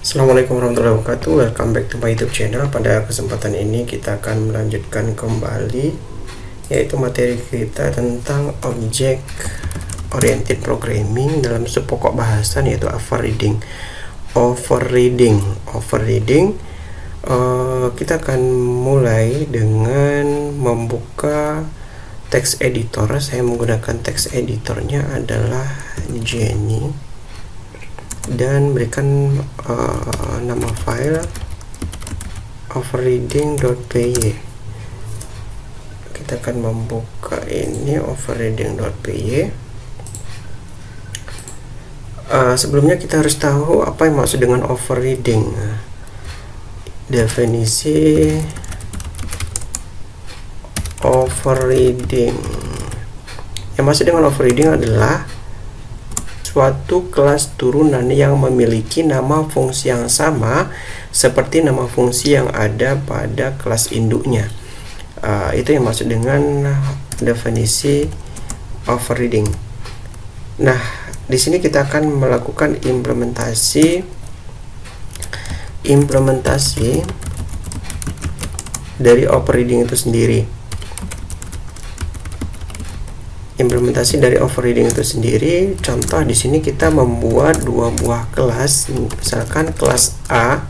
Assalamualaikum warahmatullahi wabarakatuh. Welcome back to my YouTube channel. Pada kesempatan ini kita akan melanjutkan kembali yaitu materi kita tentang object oriented programming dalam sepokok bahasan yaitu overriding. Kita akan mulai dengan membuka text editor. Saya menggunakan text editornya adalah Jenny dan berikan nama file overriding.py. Kita akan membuka ini overriding.py. Sebelumnya kita harus tahu apa yang maksud dengan overriding. Definisi overriding, yang maksud dengan overriding adalah suatu kelas turunan yang memiliki nama fungsi yang sama seperti nama fungsi yang ada pada kelas induknya. Itu yang maksud dengan definisi overriding. Nah, di sini kita akan melakukan implementasi dari overriding itu sendiri. Contoh di sini kita membuat dua buah kelas. Misalkan kelas A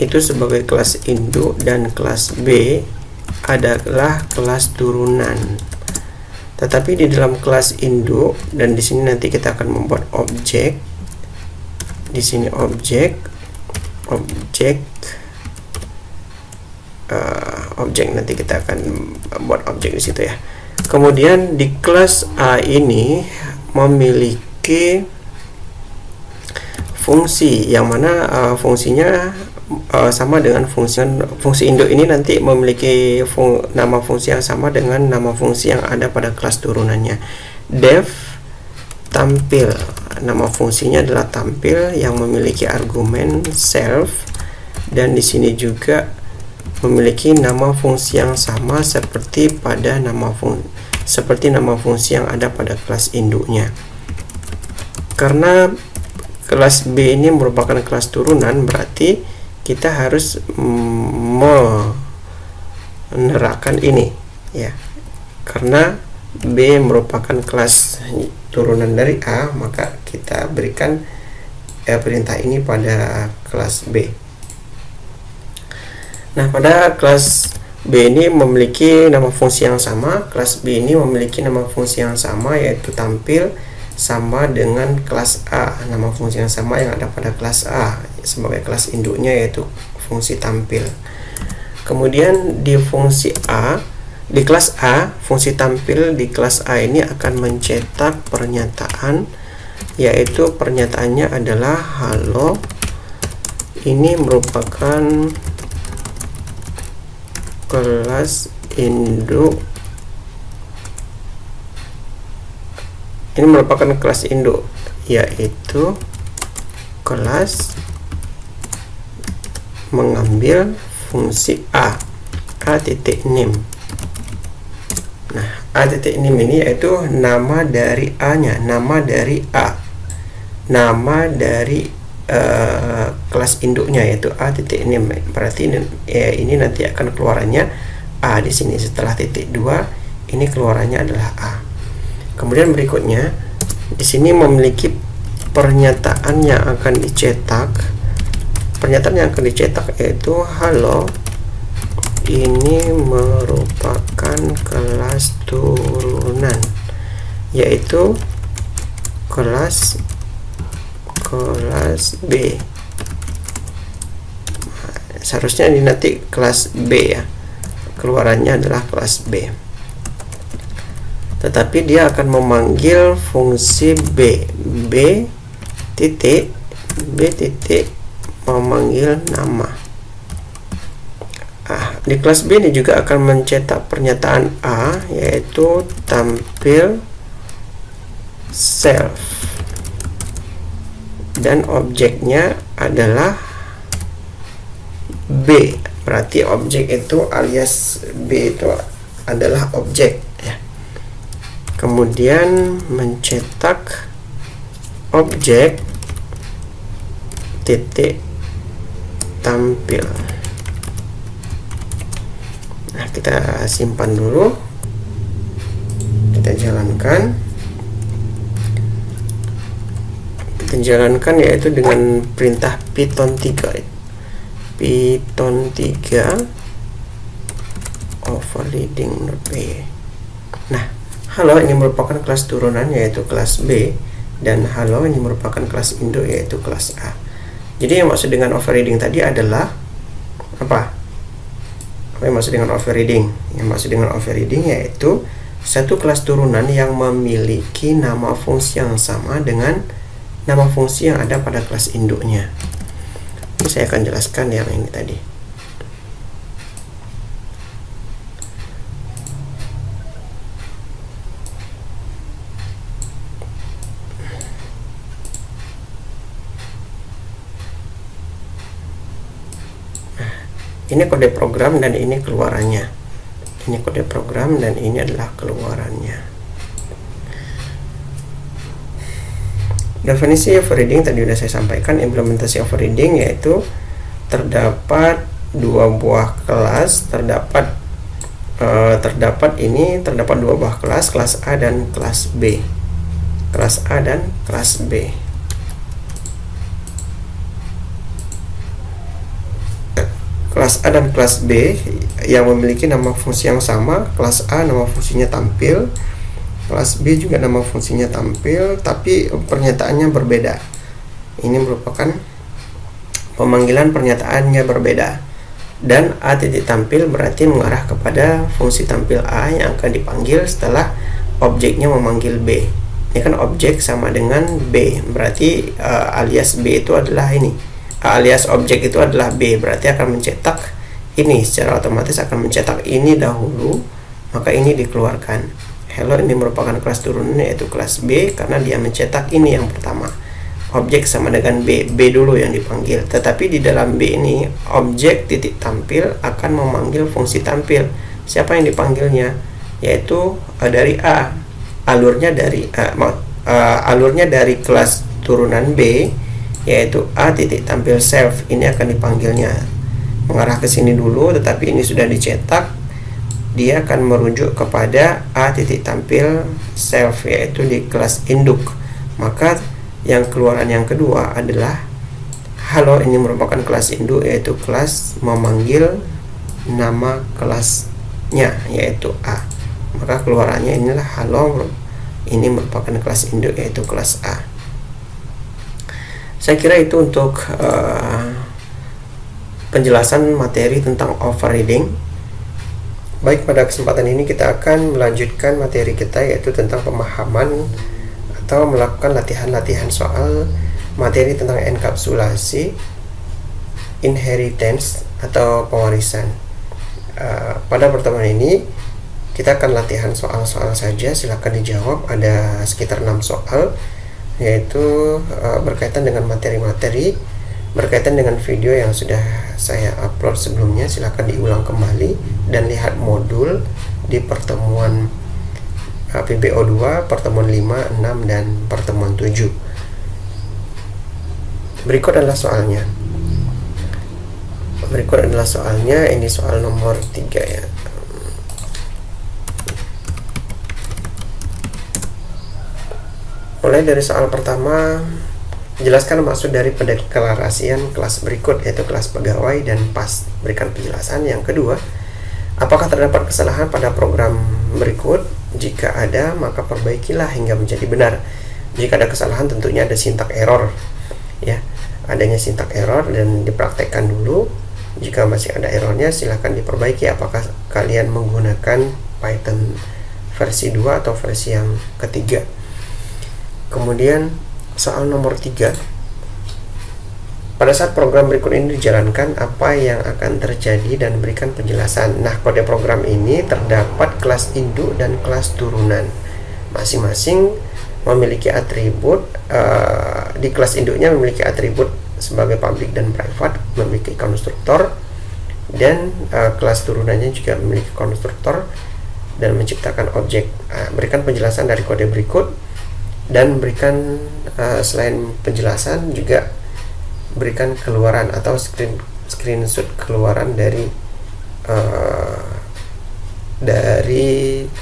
itu sebagai kelas induk dan kelas B adalah kelas turunan. Tetapi di dalam kelas induk, dan di sini nanti kita akan membuat objek. Di sini objek nanti kita akan buat objek di situ ya. Kemudian di kelas A ini memiliki fungsi yang mana fungsinya sama dengan fungsi induk ini nanti memiliki nama fungsi yang sama dengan nama fungsi yang ada pada kelas turunannya. Def tampil, nama fungsinya adalah tampil yang memiliki argumen self, dan di sini juga memiliki nama fungsi yang sama seperti nama fungsi yang ada pada kelas induknya. Karena kelas B ini merupakan kelas turunan, berarti kita harus menerapkan ini ya. Karena B merupakan kelas turunan dari A, maka kita berikan perintah ini pada kelas B. Nah, pada kelas B ini memiliki nama fungsi yang sama. Kelas B ini memiliki nama fungsi yang sama, yaitu tampil, sama dengan kelas A. Nama fungsi yang sama yang ada pada kelas A sebagai kelas induknya, yaitu fungsi tampil. Kemudian di fungsi A, di kelas A, fungsi tampil di kelas A ini akan mencetak pernyataan, yaitu pernyataannya adalah halo. Ini merupakan kelas induk. Ini merupakan kelas induk, yaitu kelas mengambil fungsi a_name. Nah, a_name ini yaitu nama dari A-nya, nama dari A, nama dari kelas induknya yaitu a_name. Berarti ini nanti akan keluarannya A di sini. Setelah titik 2 ini keluarannya adalah A. Kemudian berikutnya di sini memiliki pernyataan yang akan dicetak. Pernyataan yang akan dicetak yaitu halo, ini merupakan kelas turunan, yaitu kelas B. Seharusnya ini nanti kelas B ya, keluarannya adalah kelas B. Tetapi dia akan memanggil fungsi B titik memanggil nama. Di kelas B ini juga akan mencetak pernyataan A, yaitu tampil self, dan objeknya adalah B. Berarti objek itu alias B itu adalah objek ya. Kemudian mencetak objek titik tampil. Nah, kita simpan dulu, kita jalankan. Yaitu dengan perintah Python 3 overriding.b. Nah, halo ini merupakan kelas turunan yaitu kelas B, dan halo ini merupakan kelas induk yaitu kelas A. Jadi yang maksud dengan overriding tadi adalah apa? Apa yang maksud dengan overriding? Yang maksud dengan overriding yaitu satu kelas turunan yang memiliki nama fungsi yang sama dengan nama fungsi yang ada pada kelas induknya. Ini saya akan jelaskan yang ini tadi. Ini kode program dan ini keluarannya. Ini kode program dan ini adalah keluarannya. Definisi overriding tadi sudah saya sampaikan. Implementasi overriding yaitu terdapat dua buah kelas, terdapat dua buah kelas A dan kelas B. Kelas A dan kelas B. Kelas A dan kelas B yang memiliki nama fungsi yang sama. Kelas A nama fungsinya tampil, kelas B juga nama fungsinya tampil, tapi pernyataannya berbeda. Ini merupakan pemanggilan pernyataannya berbeda. Dan A titik tampil berarti mengarah kepada fungsi tampil A yang akan dipanggil setelah objeknya memanggil B. Ini kan objek sama dengan B, berarti alias B itu adalah ini. Alias objek itu adalah B, berarti akan mencetak ini, secara otomatis akan mencetak ini dahulu, maka ini dikeluarkan. Hello ini merupakan kelas turunan yaitu kelas B karena dia mencetak ini yang pertama. Objek sama dengan B dulu yang dipanggil. Tetapi di dalam B ini objek titik tampil akan memanggil fungsi tampil. Siapa yang dipanggilnya? Yaitu dari A. Alurnya dari kelas turunan B yaitu A titik tampil self. Ini akan dipanggilnya. Mengarah ke sini dulu, tetapi ini sudah dicetak. Dia akan merujuk kepada A titik tampil self yaitu di kelas induk. Maka yang keluaran yang kedua adalah halo ini merupakan kelas induk yaitu kelas memanggil nama kelasnya yaitu A. Maka keluarannya inilah halo ini merupakan kelas induk yaitu kelas A. Saya kira itu untuk penjelasan materi tentang overriding. Baik, pada kesempatan ini kita akan melanjutkan materi kita yaitu tentang pemahaman atau melakukan latihan-latihan soal materi tentang enkapsulasi, inheritance atau pewarisan. Pada pertemuan ini kita akan latihan soal-soal saja, silakan dijawab. Ada sekitar 6 soal yaitu berkaitan dengan materi-materi, berkaitan dengan video yang sudah saya upload sebelumnya. Silakan diulang kembali dan lihat modul di pertemuan PBO 2, pertemuan 5, 6, dan pertemuan 7. Berikut adalah soalnya. Ini soal nomor 3 ya. Mulai dari soal pertama, jelaskan maksud dari pendeklarasian kelas berikut yaitu kelas pegawai dan pas. Berikan penjelasan. Yang kedua, apakah terdapat kesalahan pada program berikut? Jika ada, maka perbaikilah hingga menjadi benar. Jika ada kesalahan, tentunya ada syntax error. Ya, adanya syntax error dan dipraktekkan dulu. Jika masih ada errornya, silahkan diperbaiki. Apakah kalian menggunakan Python versi 2 atau versi yang ketiga? Kemudian soal nomor 3. Pada saat program berikut ini dijalankan, apa yang akan terjadi dan berikan penjelasan. Nah, kode program ini terdapat kelas induk dan kelas turunan. Masing-masing memiliki atribut. Di kelas induknya memiliki atribut sebagai public dan private, memiliki konstruktor, dan kelas turunannya juga memiliki konstruktor dan menciptakan objek. Berikan penjelasan dari kode berikut, dan berikan selain penjelasan juga berikan keluaran atau screenshot keluaran dari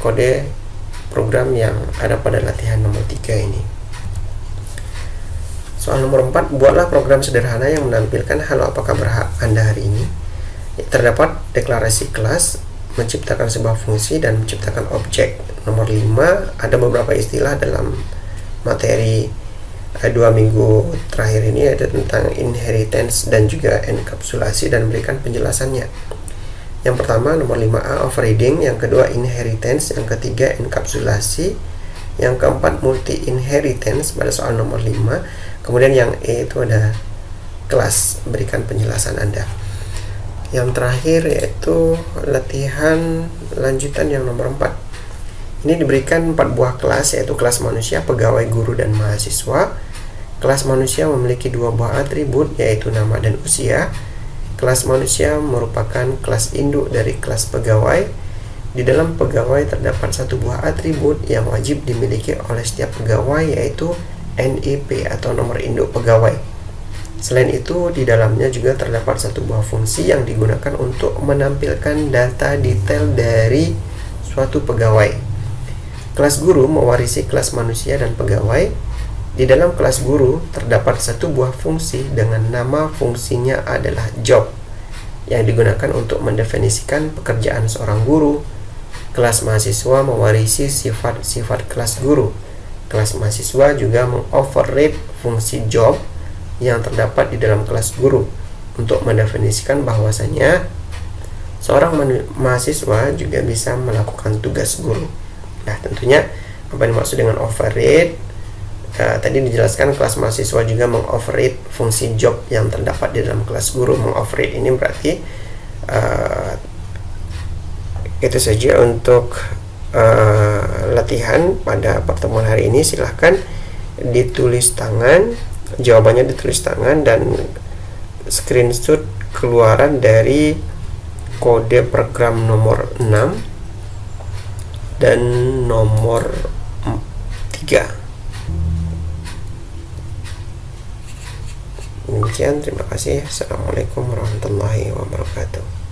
kode program yang ada pada latihan nomor 3 ini. Soal nomor 4, buatlah program sederhana yang menampilkan halo apa kabar Anda hari ini. Terdapat deklarasi kelas, menciptakan sebuah fungsi, dan menciptakan objek. Nomor 5, ada beberapa istilah dalam materi 2 minggu terakhir ini, ada tentang inheritance dan juga enkapsulasi, dan berikan penjelasannya. Yang pertama nomor 5A overriding, yang kedua inheritance, yang ketiga enkapsulasi, yang keempat multi inheritance pada soal nomor 5, kemudian yang E itu ada kelas, berikan penjelasan Anda. Yang terakhir yaitu latihan lanjutan yang nomor 4. Ini diberikan 4 buah kelas, yaitu kelas manusia, pegawai, guru, dan mahasiswa. Kelas manusia memiliki 2 buah atribut, yaitu nama dan usia. Kelas manusia merupakan kelas induk dari kelas pegawai. Di dalam pegawai terdapat 1 buah atribut yang wajib dimiliki oleh setiap pegawai, yaitu NIP atau nomor induk pegawai. Selain itu, di dalamnya juga terdapat 1 buah fungsi yang digunakan untuk menampilkan data detail dari suatu pegawai. Kelas guru mewarisi kelas manusia dan pegawai. Di dalam kelas guru terdapat 1 buah fungsi dengan nama fungsinya adalah job, yang digunakan untuk mendefinisikan pekerjaan seorang guru. Kelas mahasiswa mewarisi sifat-sifat kelas guru. Kelas mahasiswa juga mengoverride fungsi job yang terdapat di dalam kelas guru untuk mendefinisikan bahwasanya seorang mahasiswa juga bisa melakukan tugas guru. Nah, tentunya apa yang dimaksud dengan override? Tadi dijelaskan kelas mahasiswa juga mengoverride fungsi job yang terdapat di dalam kelas guru. Mengoverride ini berarti itu saja untuk latihan pada pertemuan hari ini. Silahkan ditulis tangan, jawabannya ditulis tangan, dan screenshot keluaran dari kode program nomor 6 dan nomor 3. Demikian, terima kasih. Assalamualaikum warahmatullahi wabarakatuh.